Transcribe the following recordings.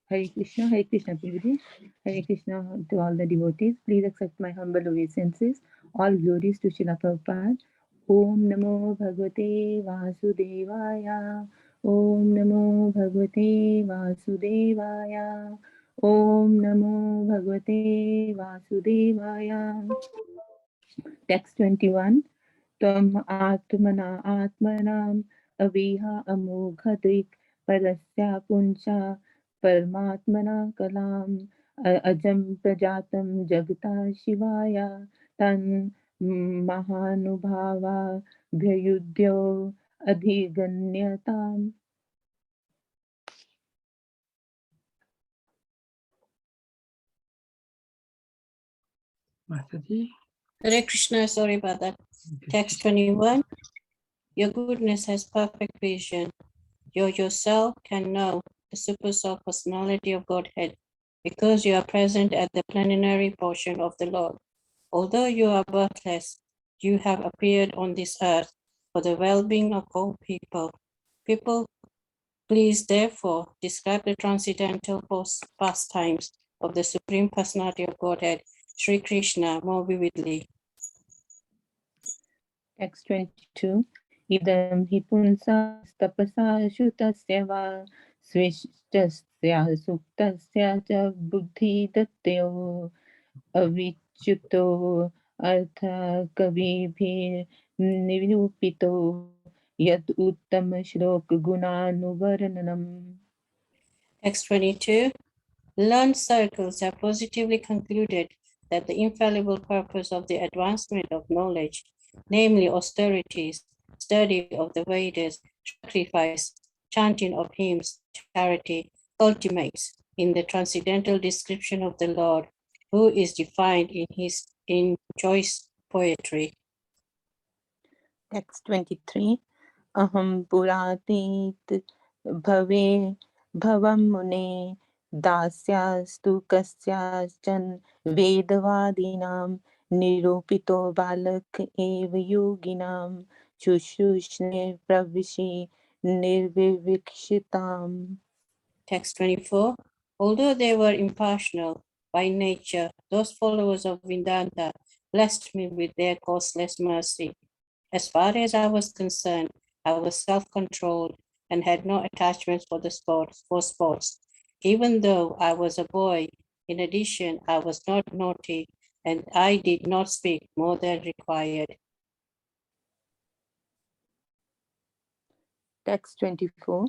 Hare Krishna, Prabhuji. Hare Krishna to all the devotees. Please accept my humble obeisances. All glories to Srila Prabhupada. Om Namo Bhagavate Vasudevaya. Om Namo Bhagavate Vasudevaya. Om Namo Bhagavate Vasudevaya. Text 21. Tvam atmanam aviha amoghadik parasya puncha paramatmana kalam ajam prajatam jagata shivaya tan mahanubhava bhyayudhyo adhiganyatam. Mataji. Hare Krishna, sorry about that. Text 21. Your goodness has perfect vision. You yourself can know the super soul personality of Godhead because you are present at the plenary portion of the Lord. Although you are birthless, you have appeared on this earth for the well-being of all people. People, please therefore describe the transcendental pastimes of the Supreme Personality of Godhead, Sri Krishna, more vividly. Text 22. Idam hi punsa tapasa shutasya va svishtasya suktasya cha buddhi datyo avichuto artha kavibhir nirupito yad uttam shlok gunanuvarnanam. Text 22. Learned circles have positively concluded that the infallible purpose of the advancement of knowledge, namely austerities, study of the Vedas, sacrifice, chanting of hymns, charity, culminates in the transcendental description of the Lord, who is defined in choice poetry. Text 23. Aham puratit bhave bhavam mune dasyastu kasyachan vedavadinam nirupito balak eva yoginam shushushne pravishi nirvivikshitam. Text 24. Although they were impartial by nature, those followers of Vedanta blessed me with their causeless mercy. As far as I was concerned, I was self-controlled and had no attachments for sports. Even though I was a boy, in addition, I was not naughty and I did not speak more than required. Text 24.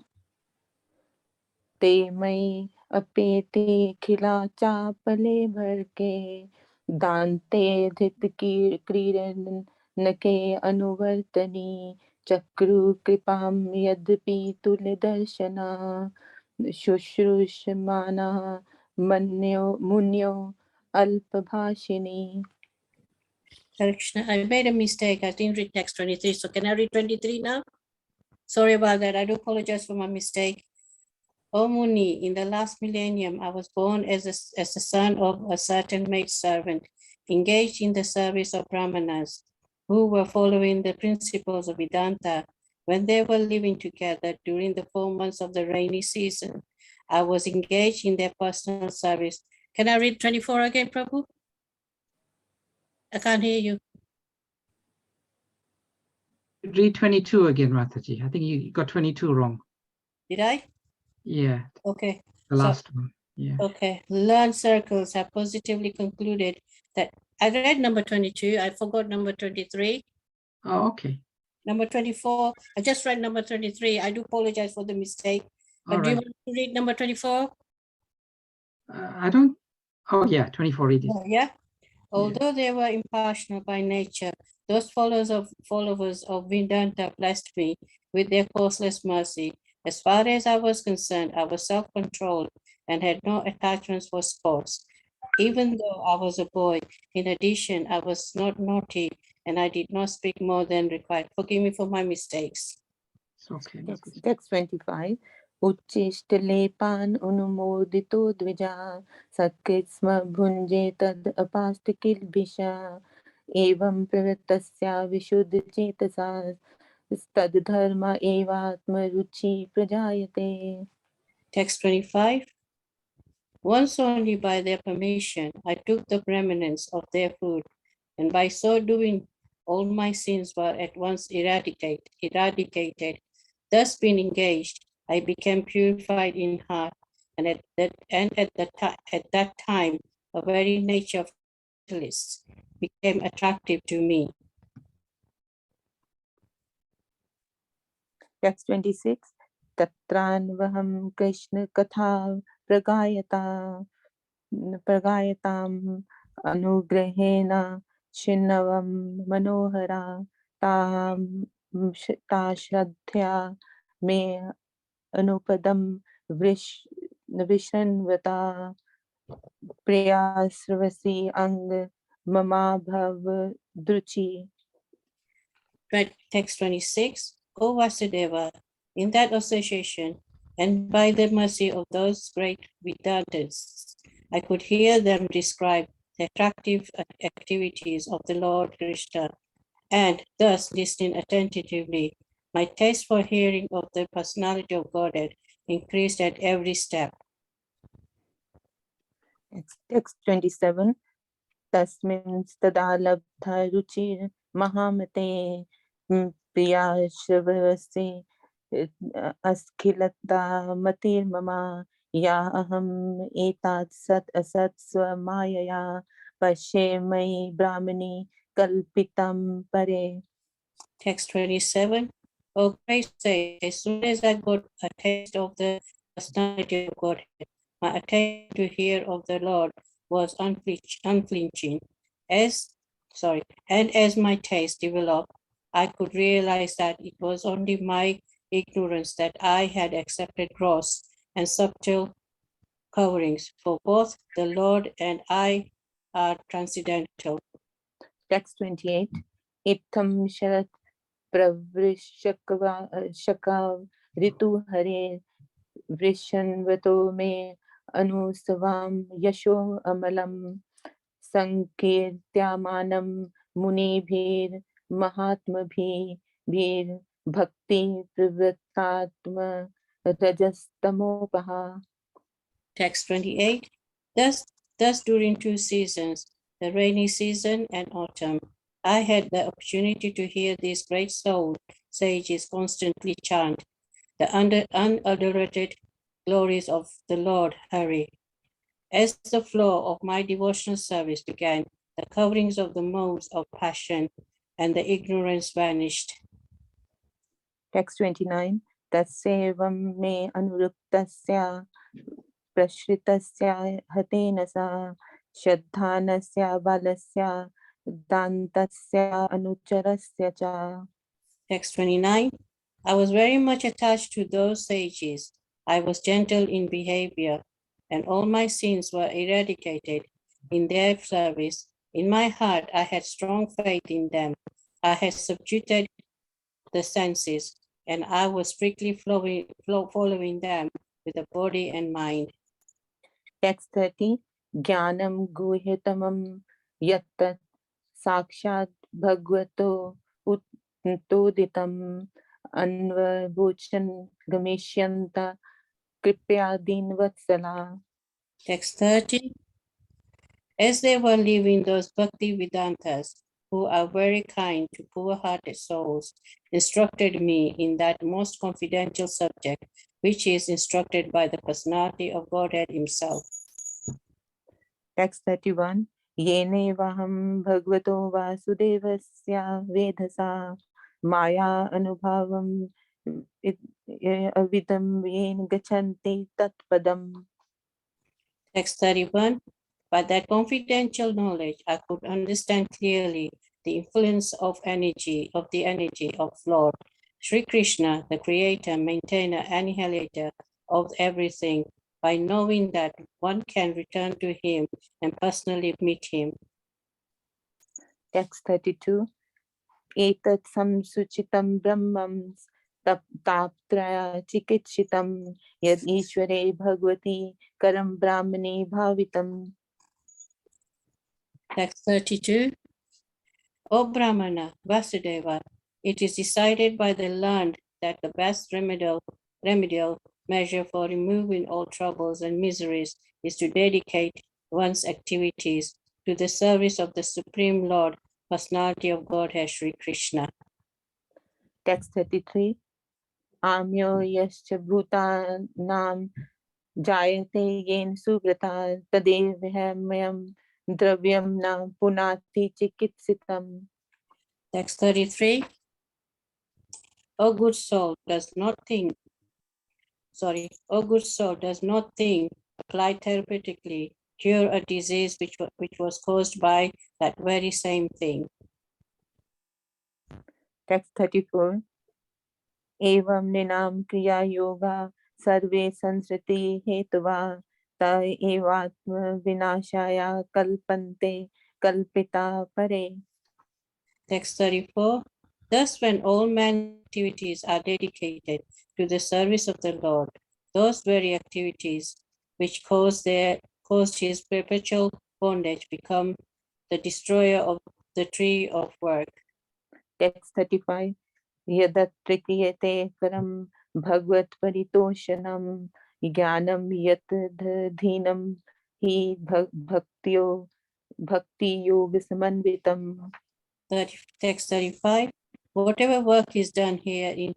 ते मई अपेते खिला चापले भर के दांते धित की क्रीडन नके अनुवर्तनी चक्रु कृपाम यद्यपि तुल दर्शना शुश्रूषमाना मुन्यो अल्पभाषिणी. Krishna, I made a mistake. I didn't read text 23. So can I read 23 now? Sorry about that. I do apologize for my mistake. O Muni, in the last millennium, I was born as the son of a certain maidservant, engaged in the service of Brahmanas, who were following the principles of Vedanta. When they were living together during the 4 months of the rainy season, I was engaged in their personal service. Can I read 24 again, Prabhu? I can't hear you. Read 22 again, Mataji. I think you got 22 wrong. Did I? Yeah. Okay. The last one. Yeah. Okay. Learned circles have positively concluded that I read number 22. I forgot number 23. Oh, okay. Number 24. I just read number 23. I do apologize for the mistake. But do you want to read number 24? I don't. Oh, yeah. 24 read it. Oh, yeah. Although they were impartial by nature, those followers of Vedanta blessed me with their causeless mercy. As far as I was concerned, I was self-controlled and had no attachments for sports. Even though I was a boy, in addition, I was not naughty and I did not speak more than required. Forgive me for my mistakes. It's okay. Text 25. उच्चिष्टलेपान् अनुमोदितो Dwija सकृत्स्म भुञ्जे तद् अपास्तिकिल्बिषा एवं प्रवृत्तस्या विशुद्धचेतसा तद्धर्म एवात्मरुचि प्रजायते. Text 25. Once only by their permission, I took the remnants of their food, and by so doing, all my sins were at once eradicated. Thus being engaged, I became purified in heart, and at that time, the very nature of capitalists became attractive to me. Text 26. Tatranvaham Krishna Katha Pragayatam Anugrahena Shinnavam Manohara Tam Shraddhya Me Anupadam Vishanvata Priyasravasi Ang Mama Bhav Druchi. Text 26. O Vasudeva, in that association, and by the mercy of those great Vedantists, I could hear them describe the attractive activities of the Lord Krishna, and thus listening attentively, my taste for hearing of the personality of Godhead increased at every step. Text 27. Tasmin Stadalabdha Ruchir Mahamate Priya Shivasi Askilata Matir Mama Ya Aham Etat Sat Asat Swamayaya Pashe Mai Brahmani Kalpitam Pare. Text 27. O great sage, as soon as I got a taste of the personality of Godhead, my attention to hear of the Lord was unflinching. And as my taste developed, I could realize that it was only my ignorance that I had accepted gross and subtle coverings, for both the Lord and I are transcendental. Text 28. Itam Sharat Pravrishakva Shakav Ritu Hare Vrishanvato me Anusavam Yasho Amalam Sankirtyamanam Munibhir Mahatmabhi Bhir Bhakti Privrattatma Rajastamopaha. Text 28. Thus during 2 seasons, the rainy season and autumn, I had the opportunity to hear these great soul sages constantly chant the unadulterated glories of the Lord Hari. As the flow of my devotional service began, the coverings of the modes of passion and the ignorance vanished. Text 29. Tassevam me anuruktasya prashritasya hatena sa shraddhanasya balasya dantasya anucharasya cha. Text 29. I was very much attached to those sages. I was gentle in behavior, and all my sins were eradicated in their service. In my heart, I had strong faith in them. I had subjugated the senses, and I was strictly following them with the body and mind. Text 30. Jnanam guhyatamam yattat sakshat bhagavato uttoditam anvabhuchan gamishyanta kripyadin vatsala. Text 30. As they were leaving, those Bhakti Vedantas, who are very kind to poor-hearted souls, instructed me in that most confidential subject, which is instructed by the personality of Godhead himself. Text 31. Yene vaham bhagavato vasudevasya vedasa maya anubhavam avidam yen gachanti tatpadam. Text 31. By that confidential knowledge, I could understand clearly the influence of the energy of Lord Sri Krishna, the creator, maintainer, annihilator of everything, by knowing that one can return to him and personally meet him. Text 32. Etat samsuchitam brahmam taptraya chikitshitam yad ishvare bhagavati karam brahmane bhavitam. Text 32. O Brahmana, Vasudeva, it is decided by the learned that the best remedial measure for removing all troubles and miseries is to dedicate one's activities to the service of the Supreme Lord, Personality of Godhead, Sri Krishna. Text 33. Amyo yascha bhutanam jayate yen subrata tadevyamayam dravyam na punati chikitsitam. Text 33. O good soul, O good soul, does not think, apply therapeutically, cure a disease which was caused by that very same thing. Text 34. Evam ninam kriya yoga sarve sansriti hetva ta evatma vinashaya kalpante kalpita pare. Text 34. Thus, when all man's activities are dedicated to the service of the Lord, those very activities which caused his perpetual bondage become the destroyer of the tree of work. Text 35. Yadatra kriyate karam bhagvat paritoshanam jnanam yat dhinam hi bhakti yoga samanvitam. Text 35. Whatever work is done here in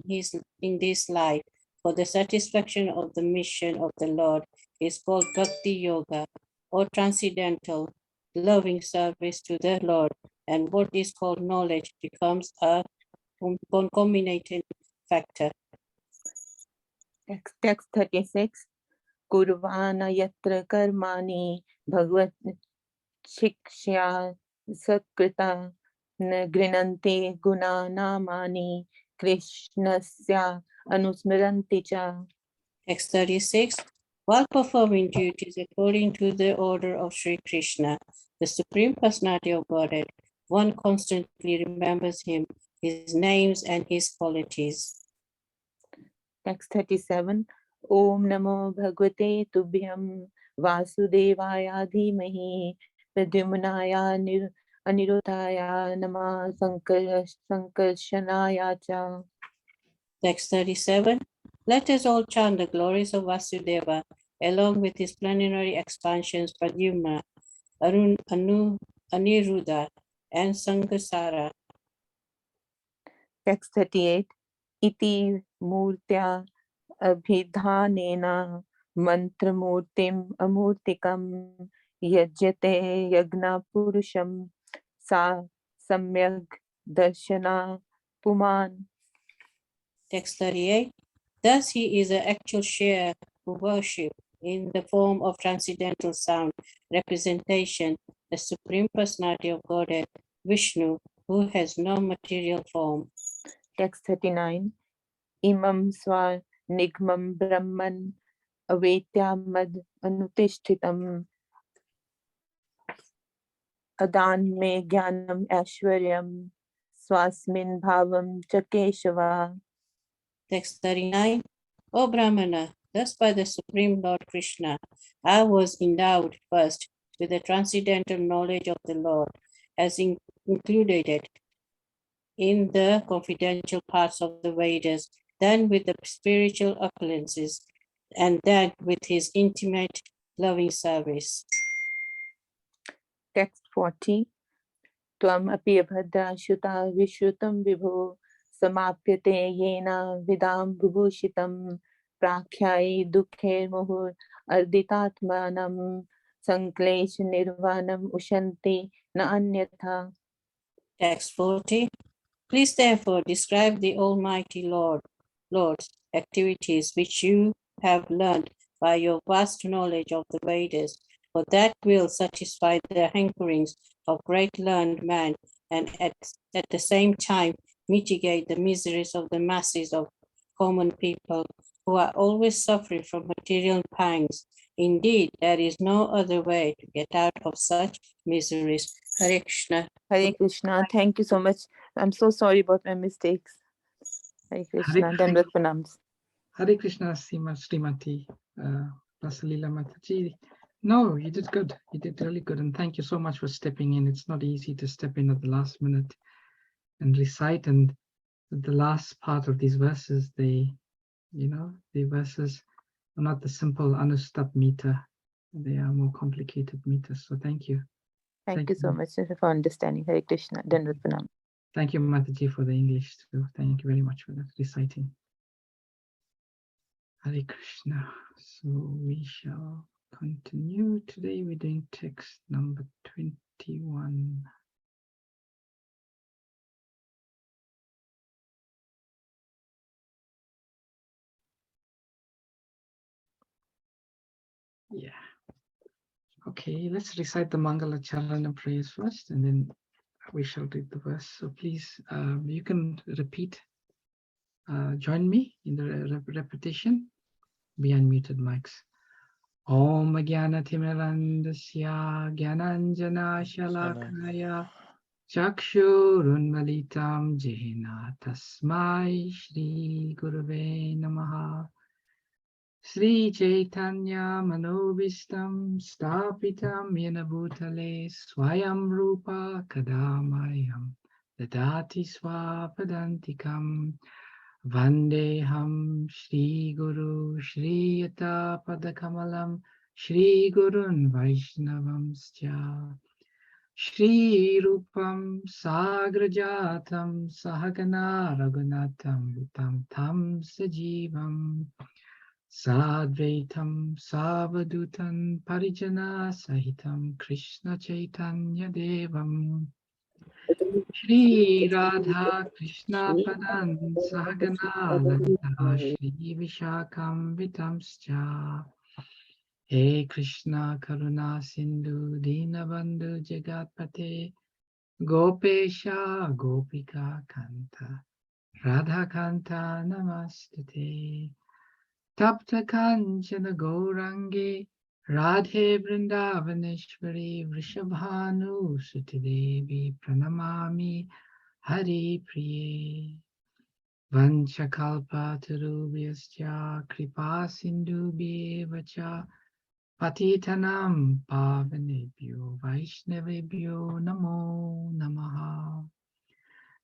this life for the satisfaction of the mission of the Lord is called Bhakti Yoga, or transcendental, loving service to the Lord, and what is called knowledge becomes a concomitant factor. Text 36. Kurvana yatra karmani bhagvat shikshya sakrita grinante guna namani krishnasya anusmaranti cha. Text 36. While performing duties according to the order of Sri Krishna, the Supreme Personality of Godhead, one constantly remembers him, his names and his qualities. Text 37. Om Namo Bhagavate Tubhyam Vasudevaya Dhimahi Pradyumnaya Anirudhaya Nama Sankarshanaya Cha. Text 37. Let us all chant the glories of Vasudeva along with his plenary expansions Pradyumna, Aniruddha, and Sangasara. Text 38. Iti Murtya Abhidhanena Mantramurtim Amurtikam Yajyate Yagna Purusham Sa Samyag Darshana Puman. Text 38. Thus he is an actual share who worship in the form of transcendental sound representation, the Supreme Personality of Godhead, Vishnu, who has no material form. Text 39. Imam Swa Nigmam Brahman Avetyamad Anutishtitam Adan Me Jnanam Ashwaryam Swasmin Bhavam Chakeshava. Text 39. O Brahmana, thus by the Supreme Lord Krishna, I was endowed first with the transcendental knowledge of the Lord, as included in the confidential parts of the Vedas, then with the spiritual opulences, and then with his intimate loving service. Text 40. Tvam api abhadra shuta vishrutam vibho samapyate yena vidam vibhushitam prakhyai dukhe muhur arditatmanam sanklesh nirvanam ushanti na anyatha. Text 40. Please therefore describe the Almighty Lord's activities which you have learned by your vast knowledge of the Vedas, for that will satisfy the hankerings of great learned man and at the same time mitigate the miseries of the masses of common people who are always suffering from material pangs. Indeed, there is no other way to get out of such miseries. Hare Krishna. Hare Krishna. Thank you so much. I'm so sorry about my mistakes. Hare Krishna. Dandavat pranams. Hare Krishna, Srimati Rasalila Mataji. No, you did good. You did really good. And thank you so much for stepping in. It's not easy to step in at the last minute and recite. And the last part of these verses, the verses not the simple Anustup meter. They are more complicated meters. So thank you. Thank you so much for understanding. Hare Krishna. Dandavat Pranam. Thank you, Mataji, for the English too. Thank you very much for that reciting. Hare Krishna. So we shall continue. Today we're doing text number 21. Yeah. Okay, let's recite the Mangala Charana prayers first, and then we shall read the verse. So please, you can repeat. Join me in the repetition. Be unmuted mics. Om Jnana Timirandasya Jnananjana Shalakaya Chakshurunmalitam Jena Tasmai Shri Gurave Namaha. Sri Chaitanya Manobhistam Stapitam Yena Bhutale Swayam Rupa Kadamayam Dadati Swapadantikam Vandeham Shri Guru Shri Yata Padakamalam Shri Gurun Vaishnavamscha Shri Rupam Sagrajatam Sahagana Raghunatam Vitam Tam Sajivam Sadvaitam Savadutan Parijana Sahitam Krishna Chaitanya Devam Shri Radha Krishna Padan Sahagana Lalita Shri Vishakam Vitamscha He Krishna Karuna Sindhu Dinabandhu Jagatpate Gopesha Gopika Kanta Radha Kanta Namastate Tapta Kanchana Gourangi Radhe Vrindavaneshwari Vrishabhanu Sutidevi Pranamami Hari Priye Vanchakalpa Tarubhyascha Kripa Sindhubhyevacha Patitanam Pavanebhyo Vaishnavebhyo Namo Namaha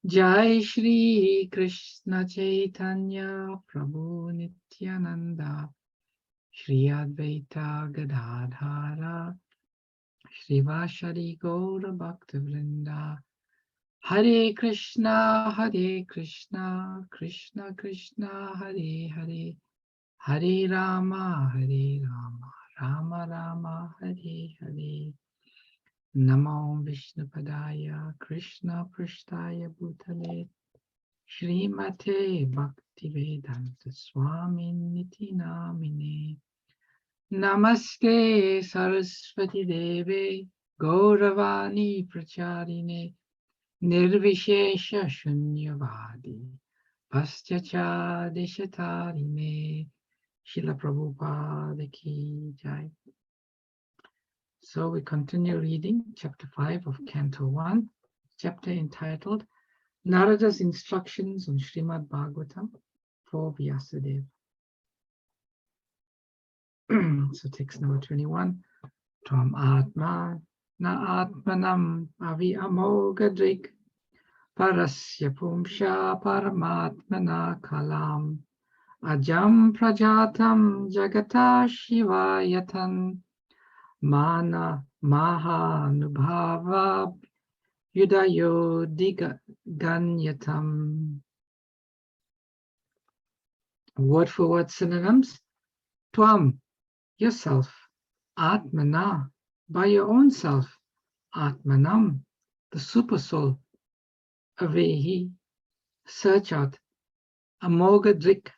Jai Shri Krishna Chaitanya Prabhu Nityananda Shri Advaita Gadadhara Srivashari Gaura Bhaktivinoda Hare Krishna Krishna Krishna Hare Hare Hare Rama Rama Rama Hare Hare Namo Vishnupadaya Krishna Prishtaya Bhutale Srimate Bhaktivedanta Swami Niti Namine Namaste Saraswati Deve Gauravani Pracharine Nirvishesha Shunyavadi Paschacha Deshatarine Srila Prabhupada Ki Jai. So we continue reading chapter 5 of Canto 1, chapter entitled Narada's Instructions on Srimad Bhagavatam for Vyasadeva. So text number 21. Tvam Atma Na Atmanam Avi Amogadrik Parasya Pumsha Paramatmana Kalam Ajam Prajatam Jagata Shivayatan Mana Mahanubhava Yudayo Ganyatam. Word for word synonyms. Tvam, yourself. Atmana, by your own self. Atmanam, the super soul. Avehi, search out. Amogadrik,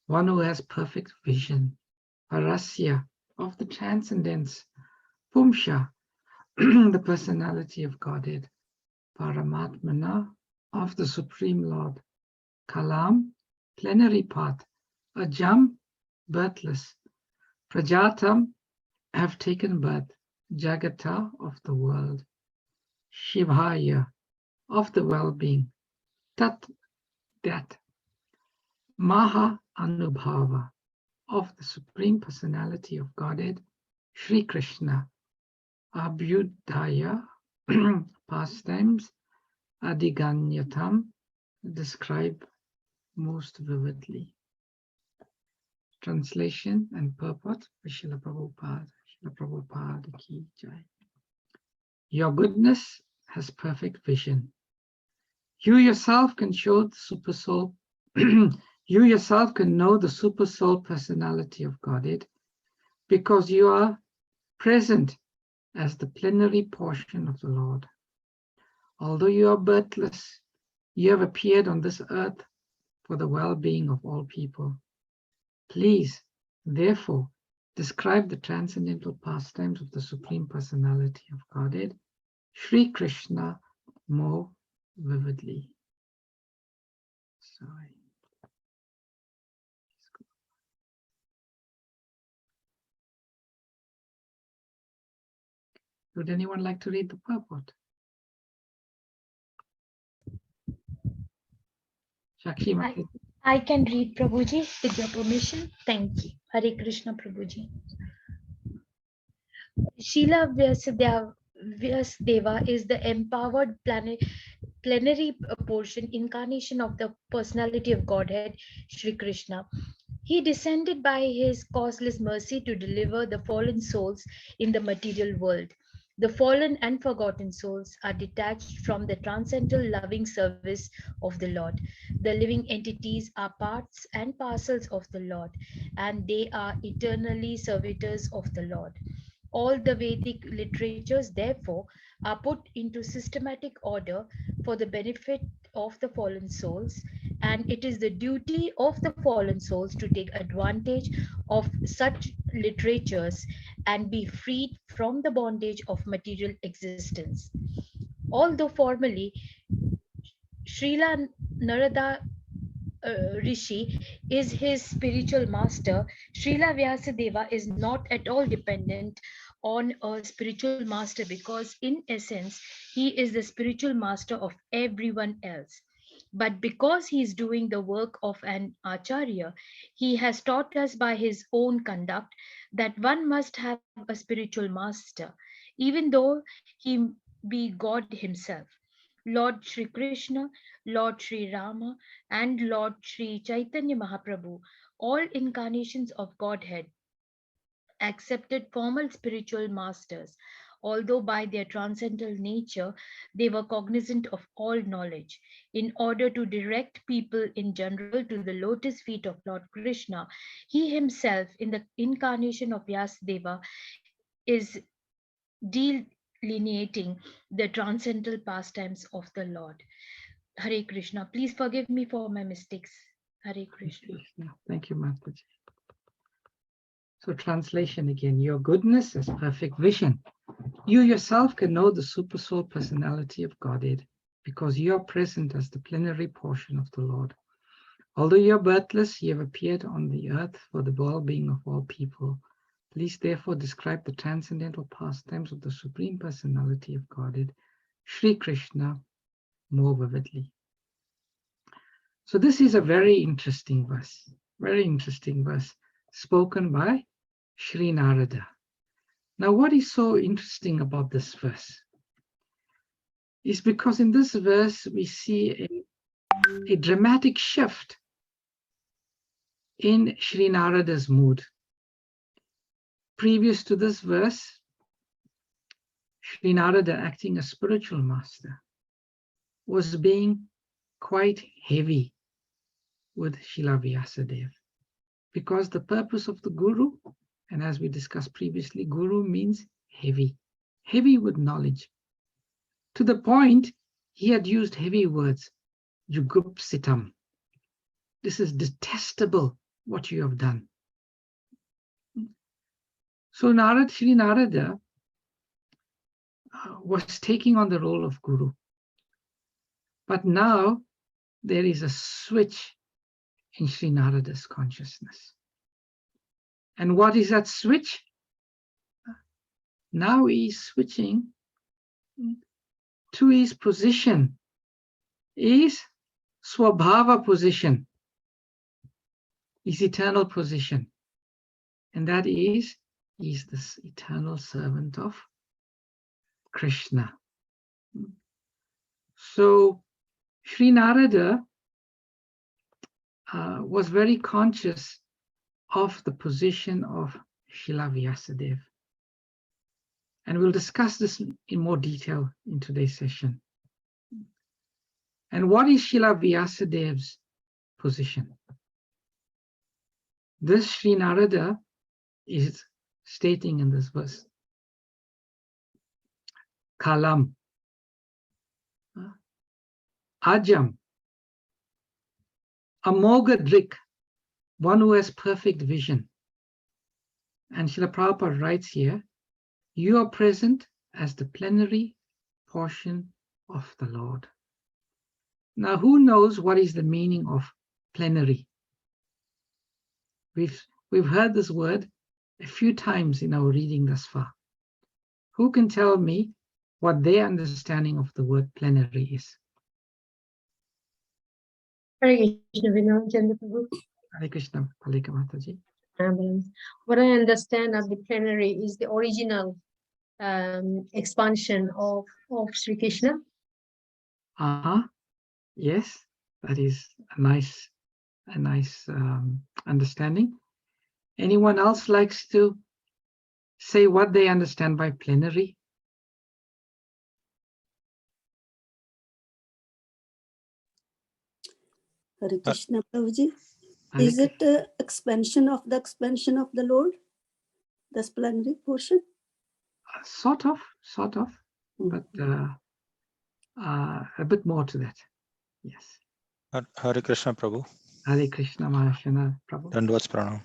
one who has perfect vision. Parasya, of the transcendence. Pumsha, the personality of Godhead. Paramatmana, of the Supreme Lord. Kalam, plenary part. Ajam, birthless. Prajatam, have taken birth. Jagata, of the world. Shivaya, of the well-being. Tat, that. Maha Anubhava, of the Supreme Personality of Godhead. Shri Krishna. Abhyudaya, pastimes. Adiganyatam, describe most vividly. Translation and purport. Srila Prabhupada. Srila Prabhupada ki jai. Your goodness has perfect vision. You yourself can show the super soul. You yourself can know the super soul personality of Godhead because you are present as the plenary portion of the Lord. Although you are birthless, you have appeared on this earth for the well-being of all people. Please, therefore, describe the transcendental pastimes of the Supreme Personality of Godhead, Sri Krishna, more vividly. Sorry. Would anyone like to read the purport? Shakshi Mataji. I can read, Prabhuji, with your permission. Thank you. Hare Krishna, Prabhuji. Srila Vyasadeva is the empowered plenary portion, incarnation of the personality of Godhead, Sri Krishna. He descended by his causeless mercy to deliver the fallen souls in the material world. The fallen and forgotten souls are detached from the transcendental loving service of the Lord. The living entities are parts and parcels of the Lord, and they are eternally servitors of the Lord. All the Vedic literatures, therefore, are put into systematic order for the benefit of the fallen souls, and it is the duty of the fallen souls to take advantage of such literatures and be freed from the bondage of material existence. Although formally Srila Narada Rishi is his spiritual master, Srila Vyasadeva is not at all dependent on a spiritual master because, in essence, he is the spiritual master of everyone else. But because he is doing the work of an acharya, he has taught us by his own conduct that one must have a spiritual master, even though he be God himself. Lord Shri Krishna, Lord Shri Rama, and Lord Shri Chaitanya Mahaprabhu, all incarnations of Godhead, accepted formal spiritual masters, although by their transcendental nature they were cognizant of all knowledge. In order to direct people in general to the lotus feet of Lord Krishna, he himself, in the incarnation of Vyasadeva, is delineating the transcendental pastimes of the Lord. Hare Krishna. Please forgive me for my mistakes. Hare Krishna. Thank you, Mataji. So translation again, your goodness is perfect vision. You yourself can know the super soul personality of Godhead because you are present as the plenary portion of the Lord. Although you are birthless, you have appeared on the earth for the well-being of all people. Please therefore describe the transcendental pastimes of the Supreme Personality of Godhead, Sri Krishna, more vividly. So this is a very interesting verse spoken by Sri Narada. Now, what is so interesting about this verse is because in this verse we see a dramatic shift in Sri Narada's mood. Previous to this verse, Sri Narada, acting as spiritual master, was being quite heavy with Srila Vyasadeva, because the purpose of the Guru, and as we discussed previously, Guru means heavy with knowledge. To the point, he had used heavy words, Jugupsitam. This is detestable what you have done. So Sri Narada was taking on the role of Guru. But now there is a switch in Sri Narada's consciousness. And what is that switch? Now he's switching to his position, his Swabhava position, his eternal position. And that is, he's this eternal servant of Krishna. So Sri Narada was very conscious of the position of Srila Vyasadeva. And we'll discuss this in more detail in today's session. And what is Srila Vyasadev's position? This Sri Narada is stating in this verse. Kalam, Ajam, Amogadrik, one who has perfect vision. And Srila Prabhupada writes here, you are present as the plenary portion of the Lord. Now, who knows what is the meaning of plenary? We've heard this word a few times in our reading thus far. Who can tell me what their understanding of the word plenary is? Hare Krishna, Vrindavan, Chandra, Prabhu. Hare Krishna, Palika Mataji. What I understand of the plenary is the original expansion of Sri Krishna. Yes, that is a nice understanding. Anyone else likes to say what they understand by plenary? Hare Krishna, Prabhuji. Hare Is it expansion of the Lord? This plenary portion? Sort of, but a bit more to that. Yes. Hare Krishna, Prabhu. Hare Krishna, Mahashana, Prabhu. Dandavats pranam.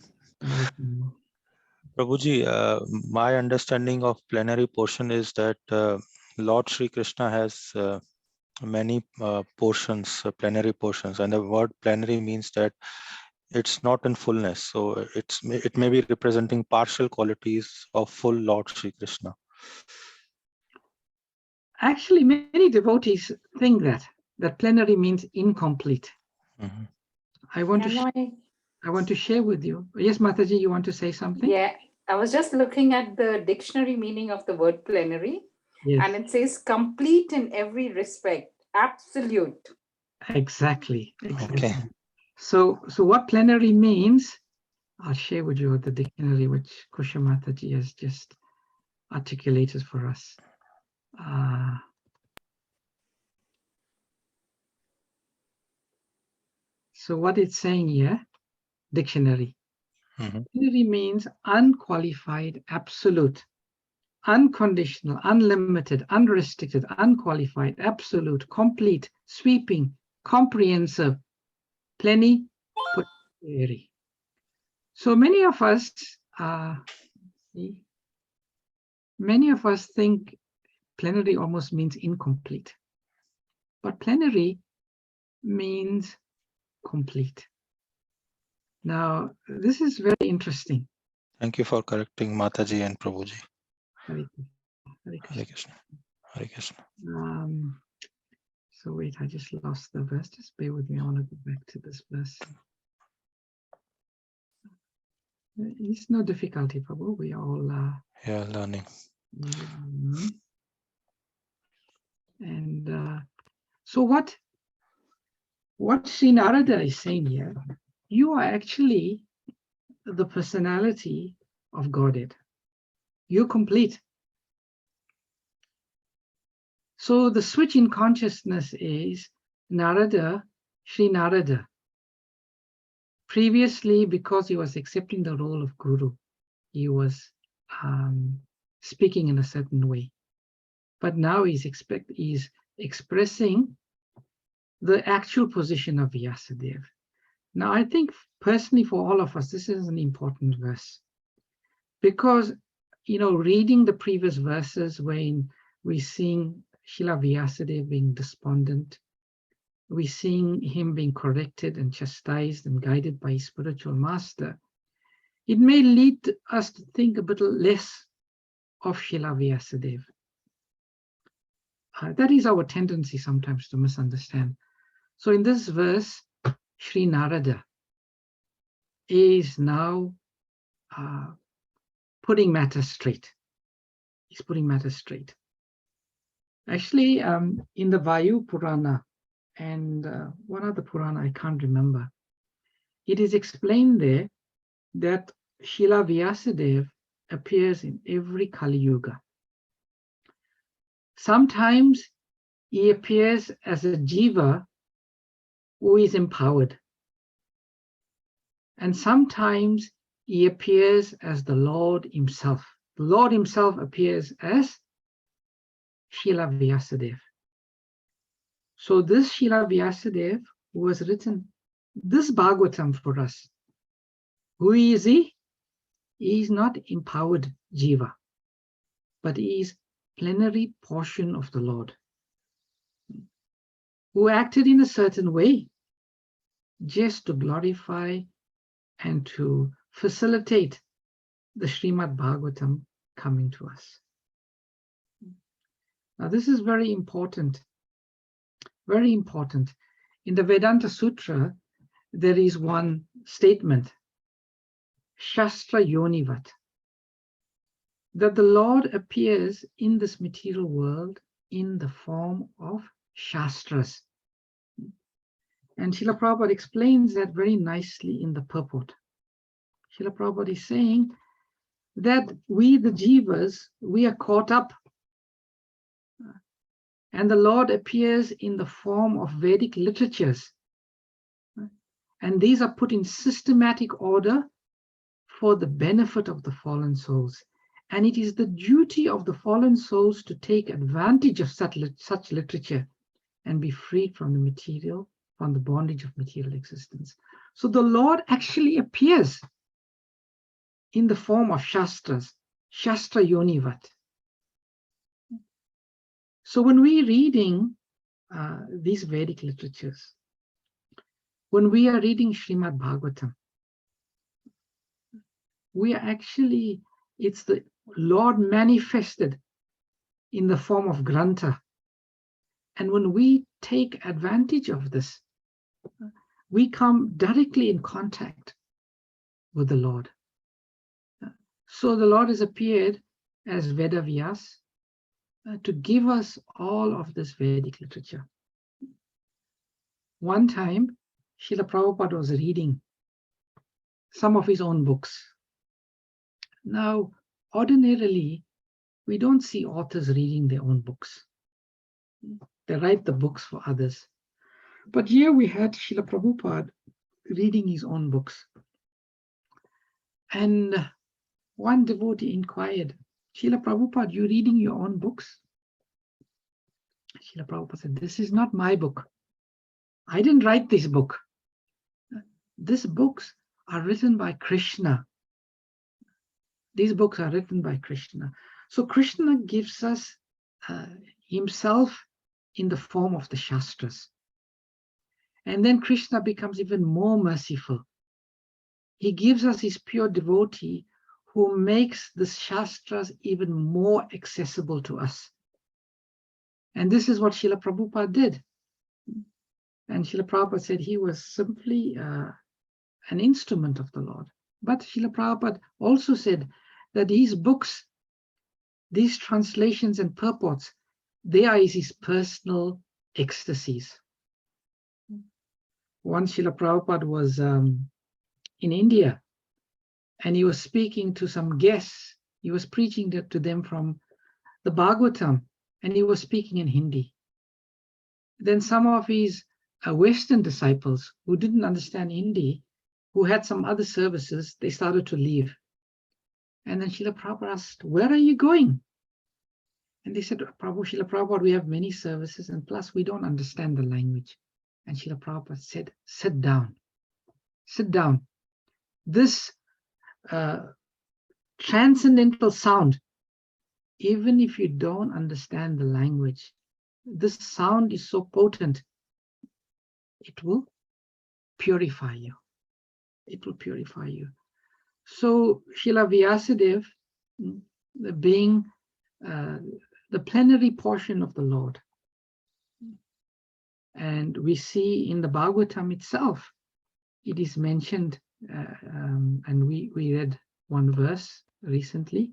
Prabhuji, my understanding of plenary portion is that Lord Sri Krishna has many portions, plenary portions, and the word plenary means that it's not in fullness. So it may be representing partial qualities of full Lord Sri Krishna. Actually, many devotees think that plenary means incomplete. Mm-hmm. I want to share with you. Yes, Mataji, you want to say something? Yeah, I was just looking at the dictionary meaning of the word plenary. Yes. And it says complete in every respect, absolute. Exactly. Okay. So what plenary means, I'll share with you the dictionary which Kusha Mataji has just articulated for us. So what it's saying here, dictionary. Mm-hmm. Plenary means unqualified, absolute, unconditional, unlimited, unrestricted, unqualified, absolute, complete, sweeping, comprehensive, plenipotentiary. So many of us think plenary almost means incomplete, but plenary means complete. Now, this is very interesting. Thank you for correcting Mataji and Prabhuji. Hare Hare Krishna. Hare Krishna. So wait, I just lost the verse. Just bear with me. I want to go back to this verse. It's no difficulty, Prabhu. We are all Learning. And so what Sri Narada is saying here, you are actually the personality of Godhead. You're complete. So the switch in consciousness is Narada, Sri Narada. Previously, because he was accepting the role of Guru, he was speaking in a certain way. But now he's expressing the actual position of Vyasadeva. Now, I think personally for all of us, this is an important verse. Because, reading the previous verses when we're seeing Srila Vyasadeva being despondent, we're seeing him being corrected and chastised and guided by his spiritual master, it may lead us to think a bit less of Srila Vyasadeva. That is our tendency sometimes to misunderstand. So in this verse, Sri Narada is now putting matters straight. He's putting matters straight. Actually, in the Vayu Purana and one other Purana, I can't remember, it is explained there that Srila Vyasadeva appears in every Kali Yuga. Sometimes he appears as a jiva who is empowered. And sometimes he appears as the Lord himself. The Lord himself appears as Srila Vyasadeva. So this Srila Vyasadeva who has written this Bhagavatam for us. Who is he? He is not empowered jiva, but he is plenary portion of the Lord, who acted in a certain way just to glorify and to facilitate the Srimad Bhagavatam coming to us. Now this is very important, very important. In the Vedanta Sutra, there is one statement, Shastra Yonivat, that the Lord appears in this material world in the form of Shastras. And Srila Prabhupada explains that very nicely in the purport. Srila Prabhupada is saying that we, the jivas, we are caught up. And the Lord appears in the form of Vedic literatures. And these are put in systematic order for the benefit of the fallen souls. And it is the duty of the fallen souls to take advantage of such literature and be freed from the material, from the bondage of material existence. So the Lord actually appears in the form of Shastras, Shastra Yonivat. So when we're reading these Vedic literatures, when we are reading Srimad Bhagavatam, we are actually, it's the Lord manifested in the form of Grantha. And when we take advantage of this, we come directly in contact with the Lord. So the Lord has appeared as Vedavyas to give us all of this Vedic literature. One time, Srila Prabhupada was reading some of his own books. Now, ordinarily, we don't see authors reading their own books. They write the books for others. But here we had Srila Prabhupada reading his own books. And one devotee inquired, Srila Prabhupada, you reading your own books? Srila Prabhupada said, this is not my book. I didn't write this book. These books are written by Krishna. These books are written by Krishna. So Krishna gives us himself in the form of the Shastras. And then Krishna becomes even more merciful. He gives us his pure devotee who makes the Shastras even more accessible to us. And this is what Srila Prabhupada did. And Srila Prabhupada said he was simply an instrument of the Lord. But Srila Prabhupada also said that these books, these translations and purports, they are his personal ecstasies. Once Srila Prabhupada was in India, and he was speaking to some guests. He was preaching to them from the Bhagavatam, and he was speaking in Hindi. Then some of his Western disciples who didn't understand Hindi, who had some other services, they started to leave. And then Srila Prabhupada asked, where are you going? And they said, Srila Prabhupada, we have many services, and plus we don't understand the language. And Srila Prabhupada said, sit down, sit down. This transcendental sound, even if you don't understand the language, this sound is so potent, it will purify you. It will purify you. So Srila Vyasadeva, being the plenary portion of the Lord, and we see in the Bhagavatam itself, it is mentioned, and we read one verse recently,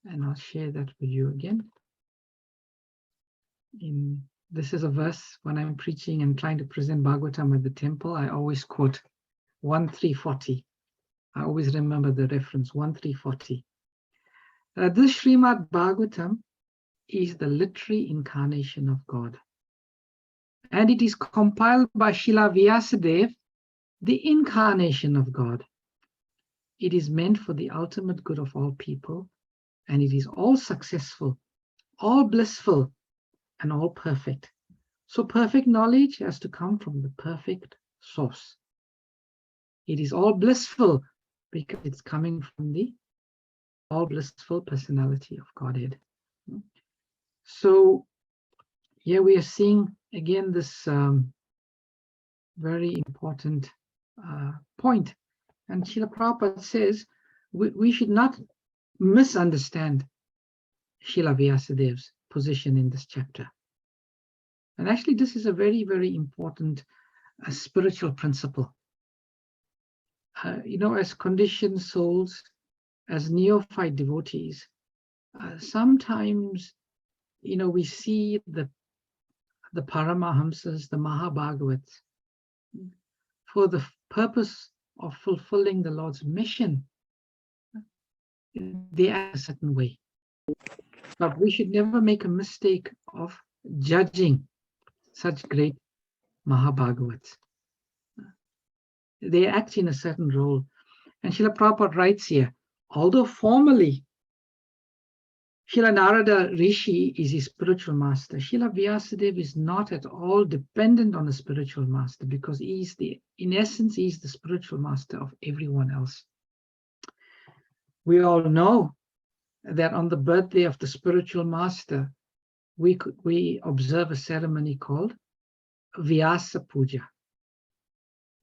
and I'll share that with you again. This is a verse when I'm preaching and trying to present Bhagavatam at the temple, I always quote 1:340. I always remember the reference 1340. This Srimad Bhagavatam is the literary incarnation of God. And it is compiled by Srila Vyasadeva, the incarnation of God. It is meant for the ultimate good of all people, and it is all successful, all blissful, and all perfect. So perfect knowledge has to come from the perfect source. It is all blissful because it's coming from the all blissful personality of Godhead. So here we are seeing again this very important point. And Srila Prabhupada says we should not misunderstand Srila Vyasadeva's position in this chapter. And actually, this is a very, very important spiritual principle. As conditioned souls, as neophyte devotees, sometimes, we see the Paramahamsas, the Mahabhagavats, for the purpose of fulfilling the Lord's mission, they act a certain way. But we should never make a mistake of judging such great Mahabhagavats. They act in a certain role. And Srila Prabhupada writes here, although formally Srila Narada Rishi is his spiritual master, Srila Vyasadeva is not at all dependent on a spiritual master, because in essence, he is the spiritual master of everyone else. We all know that on the birthday of the spiritual master, we observe a ceremony called Vyasa Puja.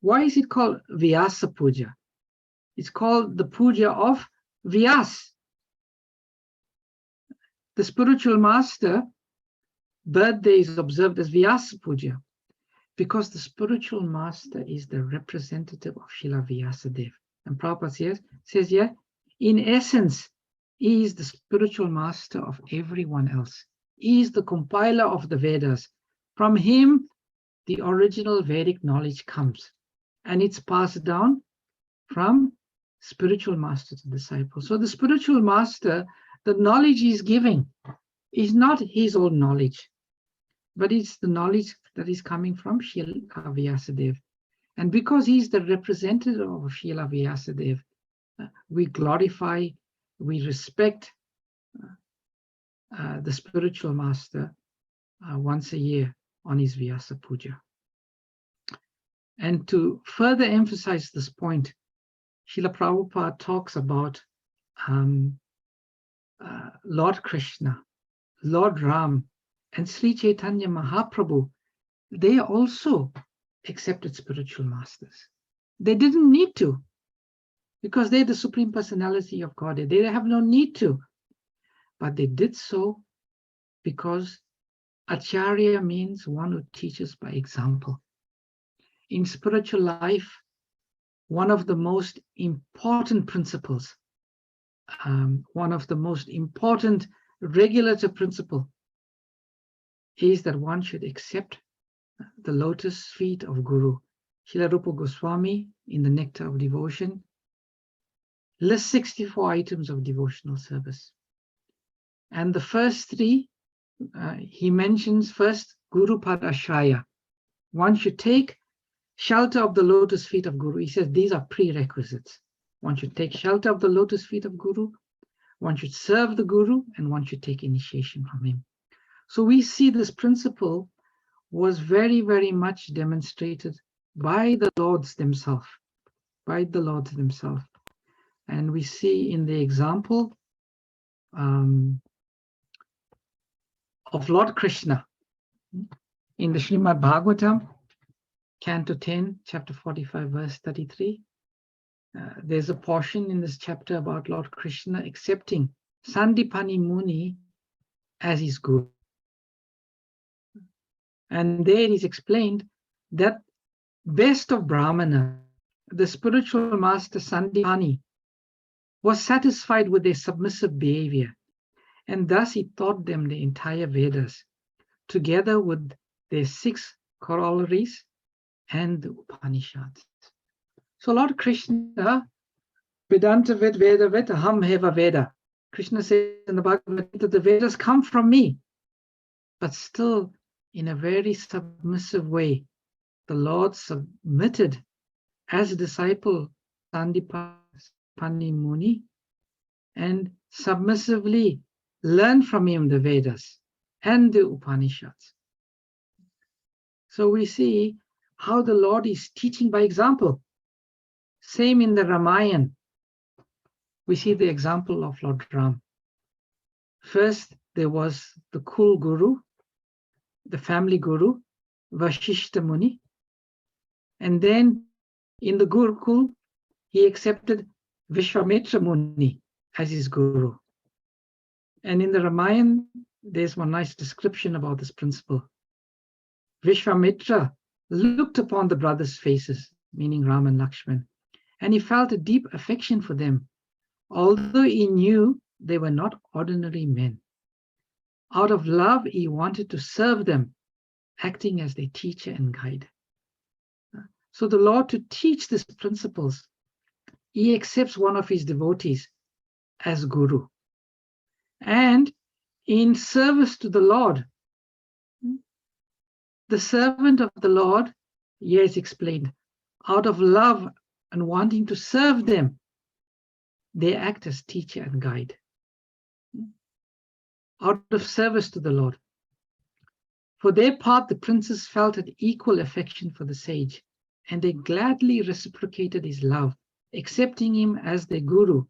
Why is it called Vyasa Puja? It's called the puja of Vyas. The spiritual master birthday is observed as Vyasa Puja because the spiritual master is the representative of Srila Vyasadeva. And Prabhupada says here, in essence, he is the spiritual master of everyone else. He is the compiler of the Vedas. From him, the original Vedic knowledge comes, and it's passed down from spiritual master to disciple. So the spiritual master, the knowledge he's giving is not his own knowledge, but it's the knowledge that is coming from Srila Vyasadeva. And because he's the representative of Srila Vyasadeva, we glorify, we respect the spiritual master once a year on his Vyasa Puja. And to further emphasize this point, Srila Prabhupada talks about Lord Krishna, Lord Ram, and Sri Chaitanya Mahaprabhu. They also accepted spiritual masters. They didn't need to, because they're the Supreme Personality of Godhead. They have no need to, but they did so because Acharya means one who teaches by example. In spiritual life, one of the most important principles, one of the most important regulative principle is that one should accept the lotus feet of Guru. Srila Rupa Goswami in the Nectar of Devotion lists 64 items of devotional service. And the first three, he mentions first Guru Padashraya. One should take shelter of the lotus feet of Guru. He says these are prerequisites. One should take shelter of the lotus feet of Guru, one should serve the Guru, and one should take initiation from him. So we see this principle was very, very much demonstrated by the Lords themselves, And we see in the example of Lord Krishna in the Srimad Bhagavatam, Canto 10, chapter 45, verse 33. There's a portion in this chapter about Lord Krishna accepting Sandipani Muni as his Guru. And there it is explained that best of Brahmana, the spiritual master Sandipani, was satisfied with their submissive behavior, and thus he taught them the entire Vedas, together with their 6 corollaries and the Upanishads. So Lord Krishna Vedanta Ved Veda Ved Aham Heva Veda. Krishna says in the Bhagavad Gita, the Vedas come from me, but still in a very submissive way. The Lord submitted as a disciple, Sandipani Muni, and submissively learned from him the Vedas and the Upanishads. So we see how the Lord is teaching by example. Same in the Ramayana. We see the example of Lord Ram. First, there was the Kul Guru, the family Guru, Vashishta Muni. And then in the Gurukul, he accepted Vishwamitra Muni as his Guru. And in the Ramayana, there's one nice description about this principle. Vishwamitra looked upon the brothers' faces, meaning Ram and Lakshman, and he felt a deep affection for them, although he knew they were not ordinary men. Out of love, he wanted to serve them, acting as their teacher and guide. So the Lord, to teach these principles, he accepts one of his devotees as Guru. And in service to the Lord, the servant of the Lord, here is explained, out of love and wanting to serve them, they act as teacher and guide. Out of service to the Lord. For their part, the princes felt an equal affection for the sage, and they gladly reciprocated his love, accepting him as their guru.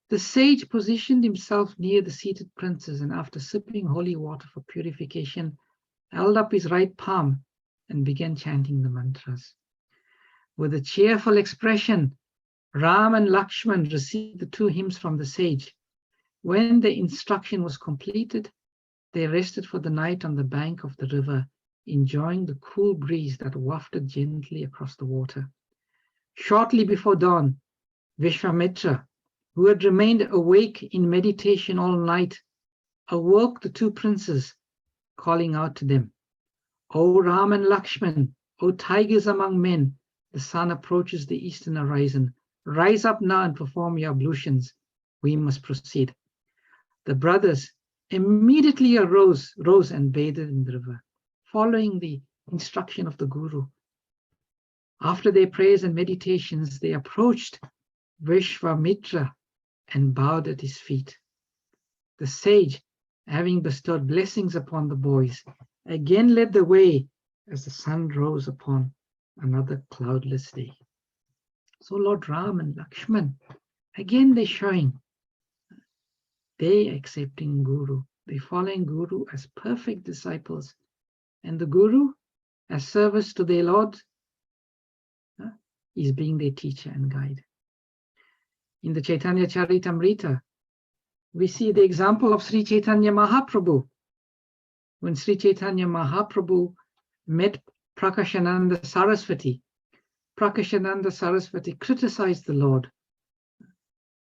The sage positioned himself near the seated princes, and after sipping holy water for purification, held up his right palm and began chanting the mantras. With a cheerful expression, Ram and Lakshman received the 2 hymns from the sage. When the instruction was completed, they rested for the night on the bank of the river, enjoying the cool breeze that wafted gently across the water. Shortly before dawn, Vishwamitra, who had remained awake in meditation all night, awoke the 2 princes, calling out to them, "O Ram and Lakshman, O tigers among men, the sun approaches the eastern horizon. Rise up now and perform your ablutions. We must proceed." The brothers immediately rose and bathed in the river, following the instruction of the Guru. After their prayers and meditations, they approached Vishwamitra and bowed at his feet. The sage, having bestowed blessings upon the boys, again led the way as the sun rose upon another cloudless day. So Lord Ram and Lakshman, again they're showing they accepting Guru. They following Guru as perfect disciples. And the Guru, as service to their Lord, is being their teacher and guide. In the Chaitanya Charitamrita, we see the example of Sri Chaitanya Mahaprabhu. When Sri Chaitanya Mahaprabhu met Prakashananda Saraswati, Prakashananda Saraswati criticized the Lord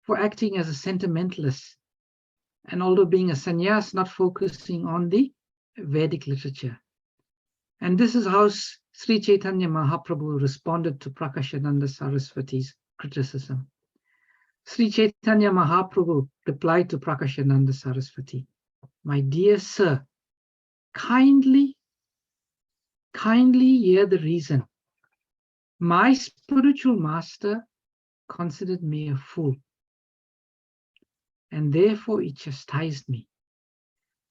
for acting as a sentimentalist, and although being a sannyas, not focusing on the Vedic literature. And this is how Sri Chaitanya Mahaprabhu responded to Prakashananda Saraswati's criticism. Sri Chaitanya Mahaprabhu replied to Prakashananda Saraswati, "My dear sir, kindly hear the reason. My spiritual master considered me a fool, and therefore he chastised me.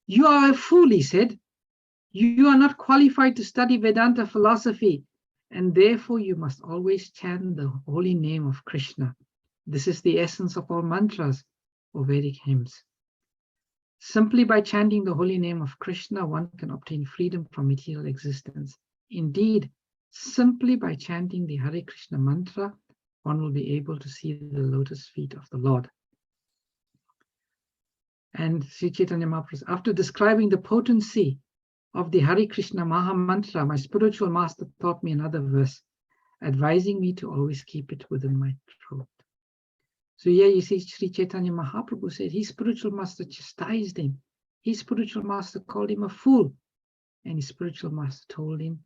You are a fool," he said. "You are not qualified to study Vedanta philosophy, and therefore you must always chant the holy name of Krishna. This is the essence of all mantras or Vedic hymns. Simply by chanting the holy name of Krishna, one can obtain freedom from material existence. Indeed, simply by chanting the Hare Krishna mantra, one will be able to see the lotus feet of the Lord." And Sri Chaitanya Mahaprabhu, after describing the potency of the Hare Krishna Maha Mantra, my spiritual master taught me another verse, advising me to always keep it within my throat. So here you see Sri Chaitanya Mahaprabhu said his spiritual master chastised him. His spiritual master called him a fool. And his spiritual master told him,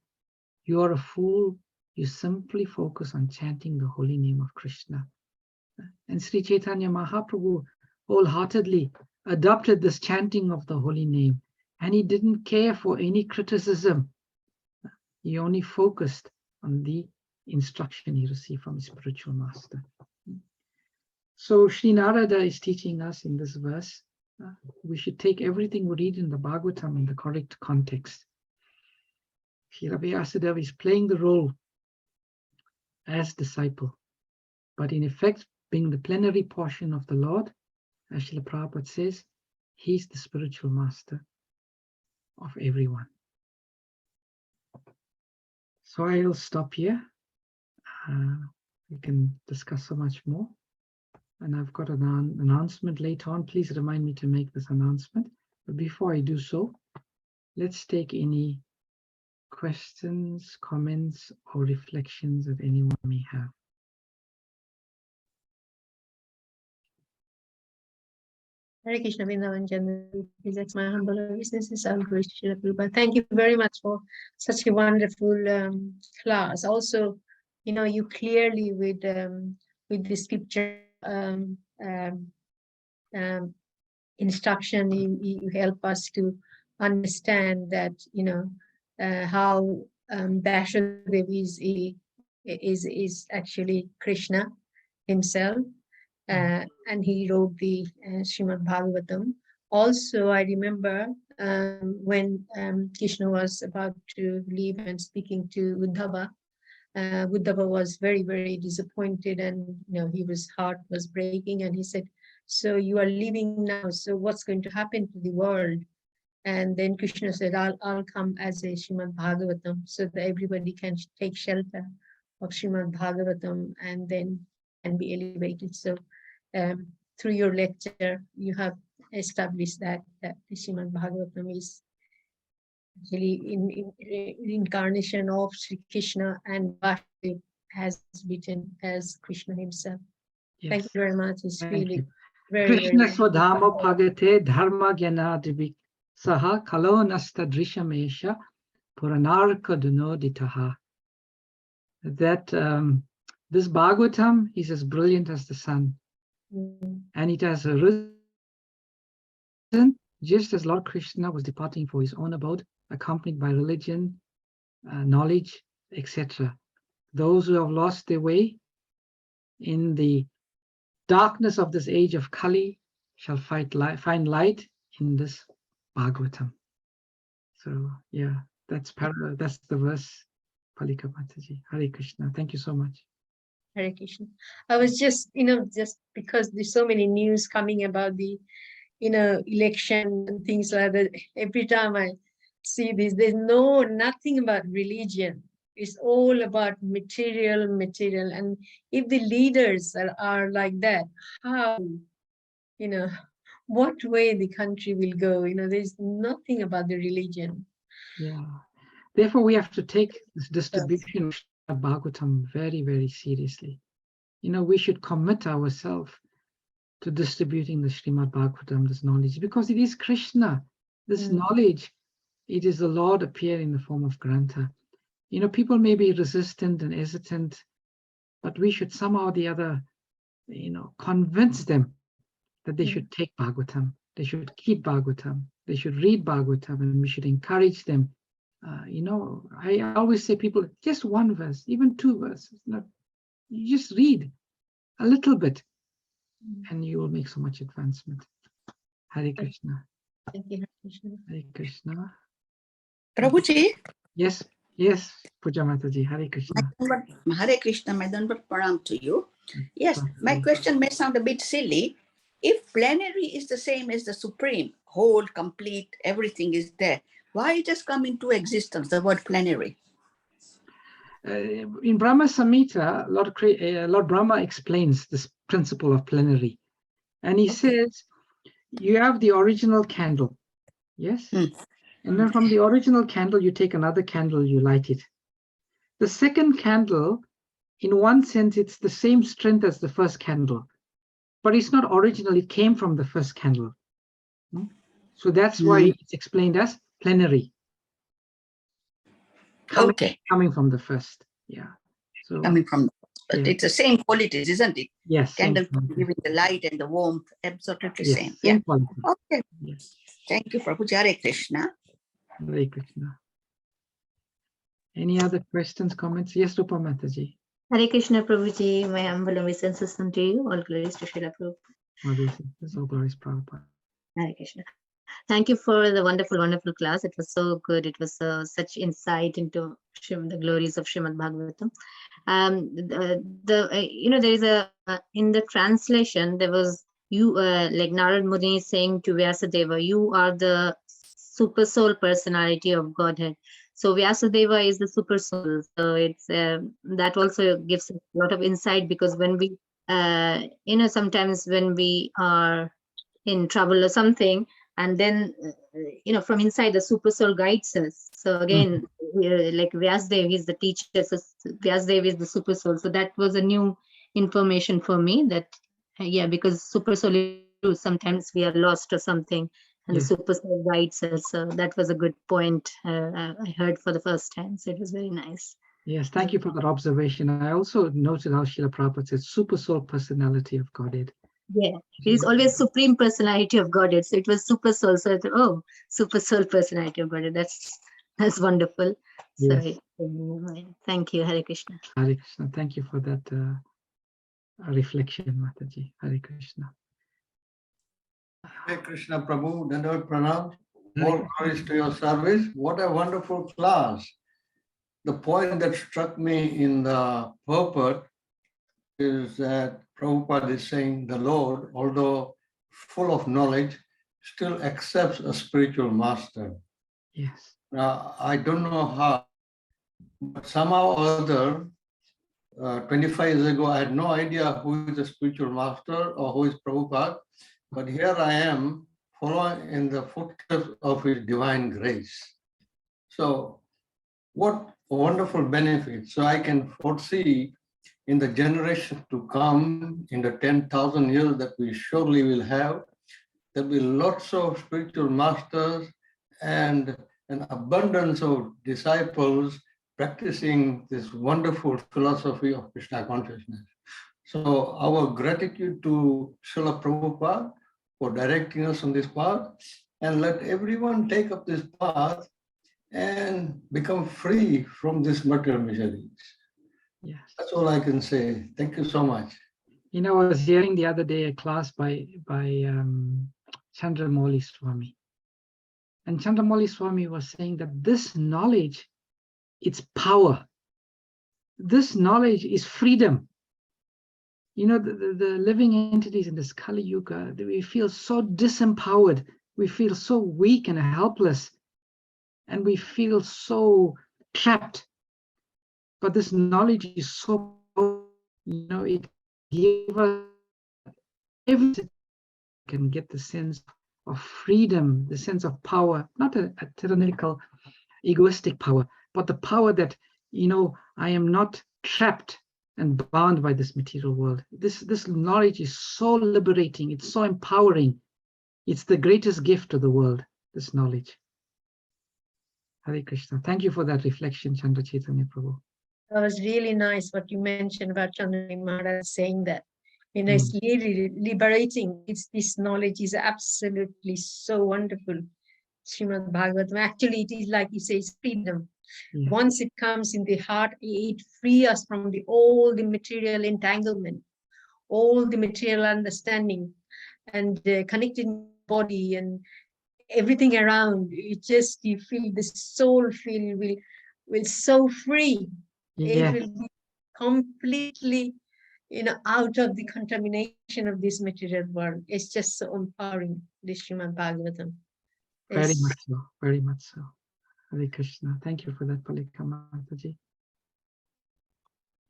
"You are a fool. You simply focus on chanting the holy name of Krishna. And Sri Chaitanya Mahaprabhu wholeheartedly adopted this chanting of the holy name, and he didn't care for any criticism. He only focused on the instruction he received from his spiritual master. So Sri Narada is teaching us in this verse, we should take everything we read in the Bhagavatam in the correct context. Sri Vyasadeva is playing the role as disciple, but in effect being the plenary portion of the Lord, as Srila Prabhupada says, he's the spiritual master of everyone. So I'll stop here. We can discuss so much more. And I've got an announcement later on. Please remind me to make this announcement. But before I do so, let's take any questions, comments, or reflections that anyone may have. Hare Krishna, Vrindavan, Chandra, presents my humble obeisances. I'll go to Srila Prabhupada. Thank you very much for such a wonderful class. Also, you know, you clearly with the scripture instruction, you help us to understand that, you know, how Dashadevi is actually Krishna himself. And he wrote the Srimad Bhagavatam. Also, I remember when Krishna was about to leave and speaking to Uddhava, Uddhava was very, very disappointed, and you know, his heart was breaking, and he said, so you are leaving now, so what's going to happen to the world? And then Krishna said, I'll come as a Srimad Bhagavatam, so that everybody can take shelter of Srimad Bhagavatam and then can be elevated. So through your lecture, you have established that the Srimad Bhagavatam is actually in incarnation of Sri Krishna, and Vasudeva has written as Krishna himself. Yes. Thank you very much. It's Thank really you. very, Krishna very Swadhama Bhagate Dharma Gyanadivik Saha Kalonasta Drishamesha Puranarka Dunoditaha. That this Bhagavatam is as brilliant as the sun. And it has arisen just as Lord Krishna was departing for his own abode, accompanied by religion, knowledge, etc. Those who have lost their way in the darkness of this age of Kali shall find light in this Bhagavatam. So yeah, that's the verse, Palika Mataji. Hare Krishna. Thank you so much. Hare Krishna. I was just, you know, just because there's so many news coming about the, you know, election and things like that. Every time I see this, there's nothing about religion. It's all about material. And if the leaders are like that, how, you know, what way the country will go? You know, there's nothing about the religion. Yeah. Therefore, we have to take this distribution of Bhagavatam very, very seriously. You know, we should commit ourselves to distributing the Srimad Bhagavatam, this knowledge, because it is Krishna, this knowledge. It is the Lord appear in the form of Grantha. You know, people may be resistant and hesitant, but we should somehow or the other, you know, convince them that they should take Bhagavatam, they should keep Bhagavatam, they should read Bhagavatam, and we should encourage them. You know, I always say people, just one verse, even two verses, you just read a little bit, and you will make so much advancement. Hare Krishna. Thank you, Hare Krishna. Hare Krishna. Prabhuji? Yes, yes, Puja Mataji. Hare Krishna. Hare Krishna, my Dandavat Pranam to you. Yes, my question may sound a bit silly. If plenary is the same as the supreme, whole, complete, everything is there, why it has come into existence, the word plenary? In Brahma Samhita, Lord Brahma explains this principle of plenary. And he says, you have the original candle, yes? And then from the original candle, you take another candle, you light it. The second candle, in one sense, it's the same strength as the first candle, but it's not original, it came from the first candle. So that's why it's explained as plenary. Coming from the first, yeah. So coming from Yeah. It's the same qualities, isn't it? Yes. Same Candle quality. giving the light and the warmth, absolutely Yes, same. same Yeah. quality. Okay. Yes. Thank you, Prabhu. Hare Krishna. Hare Krishna. Any other questions, comments? Yes, Rupa Mataji. Hare Krishna Prabhuji, my humble obeisance to you. All glories to Srila Prabhupada. All glories, Prabhupada. Hare Krishna. Thank you for the wonderful, wonderful class. It was so good. It was such insight into the glories of Srimad Bhagavatam. There is a in the translation there was like Narad Muni saying to Vyasadeva, "You are the super soul personality of Godhead." So Vyasadeva is the super soul. So it's that also gives a lot of insight, because when we sometimes when we are in trouble or something, and then from inside the super soul guides us. So again, like Vyasdev is the teacher, so Vyasdev is the super soul. So that was a new information for me, that because super soul is, sometimes we are lost or something, and the super soul guides us. So that was a good point I heard for the first time. So it was very nice. Yes, thank you for that observation. I also noted how Srila Prabhupada said super soul personality of Godhead. Yeah, it is always supreme personality of Godhead. So it was super soul. So I thought, super soul personality of Godhead. That's wonderful. Yes. So thank you, Hare Krishna. Hare Krishna. Thank you for that reflection, Mataji. Hare Krishna. Hare Krishna Prabhu, Dandavad Pranam. All glories to your service. What a wonderful class. The point that struck me in the purport is that Prabhupada is saying the Lord, although full of knowledge, still accepts a spiritual master. Yes. Now, I don't know how, but somehow or other, 25 years ago, I had no idea who is a spiritual master or who is Prabhupada, but here I am following in the footsteps of his divine grace. So what wonderful benefits. So I can foresee in the generations to come, in the 10,000 years that we surely will have, there'll be lots of spiritual masters and an abundance of disciples practicing this wonderful philosophy of Krishna consciousness. So our gratitude to Srila Prabhupada for directing us on this path, and let everyone take up this path and become free from this material miseries. Yes. That's all I can say. Thank you so much. I was hearing the other day a class by Chandra Swami. And Chandra Swami was saying that this knowledge, it's power. This knowledge is freedom. The living entities in this Kali Yuga, we feel so disempowered. We feel so weak and helpless. And we feel so trapped. But this knowledge is so powerful. It gives us everything. Can get the sense of freedom, the sense of power, not a tyrannical, egoistic power, but the power that, I am not trapped and bound by this material world. This knowledge is so liberating. It's so empowering. It's the greatest gift to the world, this knowledge. Hare Krishna. Thank you for that reflection, Chandra Chaitanya Prabhu. That was really nice what you mentioned about Chandra Maharaj saying that. It's really liberating. This knowledge is absolutely so wonderful. Srimad Bhagavatam. Actually, it is like you say, it's freedom. Yeah. Once it comes in the heart, it frees us from all the material entanglement, all the material understanding, and connecting body and everything around. It just, you feel the soul will so free. Yeah. It will be completely out of the contamination of this material world. It's just so empowering, this Srimad Bhagavatam. Very much so, very much so. Hare Krishna. Thank you for that, Palika Mataji.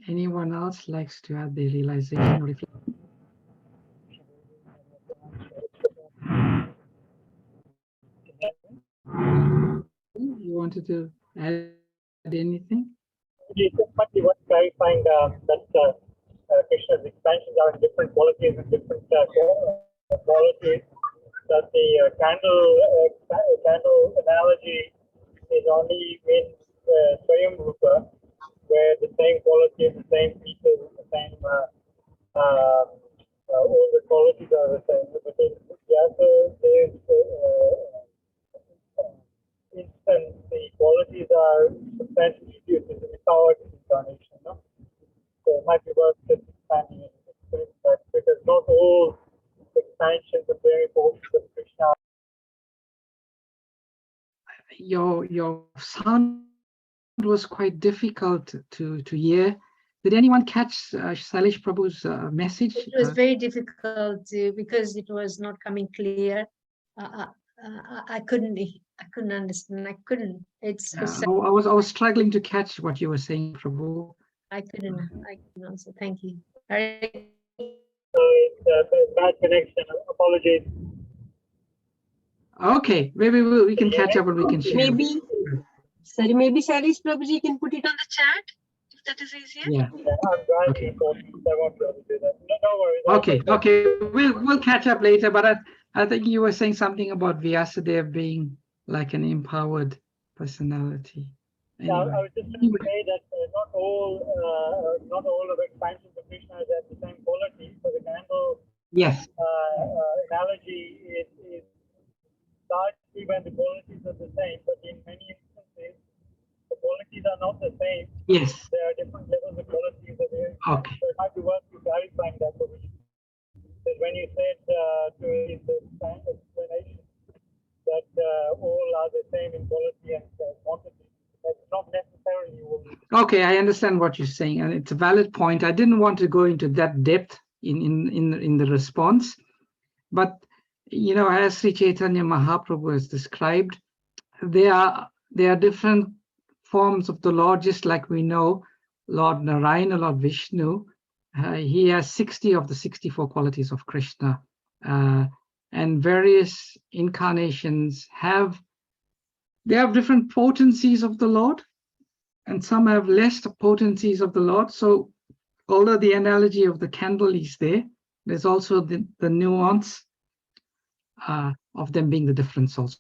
Anyone else likes to add the realization or reflection? You wanted to add anything? Just might be worth clarifying that Krishna's expansions are in different qualities and different qualities. That the candle analogy is only in Swayam Rupa, where the same quality and the same features, the your sound was quite difficult to hear. Did anyone catch Sailesh Prabhu's message? It was very difficult because it was not coming clear. I couldn't understand. I couldn't. It's I was struggling to catch what you were saying, Prabhu. I couldn't answer. Thank you. It's bad connection. Apologies. Okay, maybe we can catch up and we can share. Maybe, sorry, maybe Sailesh Prabhuji can put it on the chat if that is easier. Yeah. I'm driving, so I won't be able to do that. No worries. Okay. We'll catch up later. But I think you were saying something about Vyasadeva being like an empowered personality. Anyway. Yeah, I was just going to say that not all of the expansions of Krishna have the same quality. So the candle analogy is largely when the qualities are the same, but in many instances the qualities are not the same. Yes. There are different levels of qualities that there. Okay. So it might be worth you clarifying that for me. Because when you said during the explanation that all are the same in quality and quantity, that's not necessarily what. Okay, I understand what you're saying, and it's a valid point. I didn't want to go into that depth in the response, but you know, as Sri Chaitanya Mahaprabhu has described, there are different forms of the Lord, just like we know Lord Narayana, Lord Vishnu. He has 60 of the 64 qualities of Krishna, and various incarnations have different potencies of the Lord, and some have less potencies of the Lord. So although the analogy of the candle is there, there's also the nuance of them being the difference also.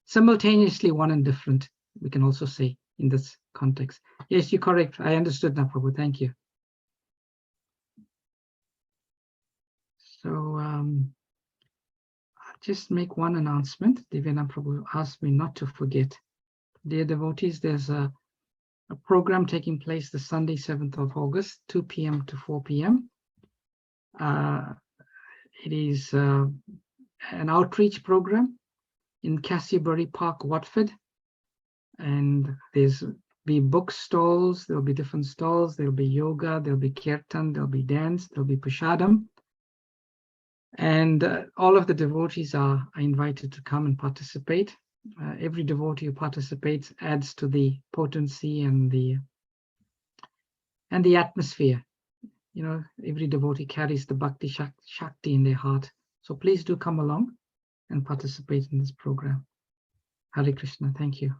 Simultaneously one and different, we can also say in this context. Yes, you're correct. I understood now, Prabhu. Thank you. So I'll just make one announcement. Divyana Prabhu asked me not to forget. Dear devotees, there's a program taking place the Sunday, 7th of August, 2 p.m. to 4 p.m. It is an outreach program in Cassiebury Park, Watford. And there's be book stalls, there'll be different stalls, there'll be yoga, there'll be kirtan, there'll be dance, there'll be prasadam. And all of the devotees are invited to come and participate. Every devotee who participates adds to the potency and the atmosphere. You know, every devotee carries the bhakti shakti in their heart. So please do come along and participate in this program. Hare Krishna. Thank you.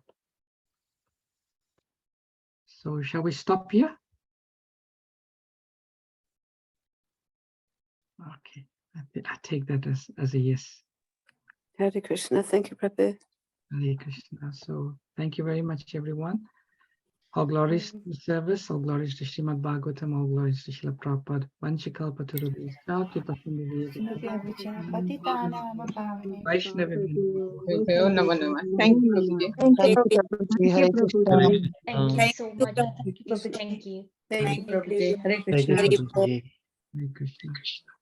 So shall we stop here? Okay, I take that as a yes. Hare Krishna. Thank you, Prabhu. Hare Krishna. So thank you very much, everyone. All glories to service, all glories to Srimad Bhagavatam, all glories to Srila Prabhupada. Vanchikalpa Turubhishta, Vaishnava. Thank you, Prabhuji. Thank you, Prabhuji. Hare Krishna. Thank you so much. Thank you. Thank you, Prabhuji. Hare Krishna. Hare Krishna.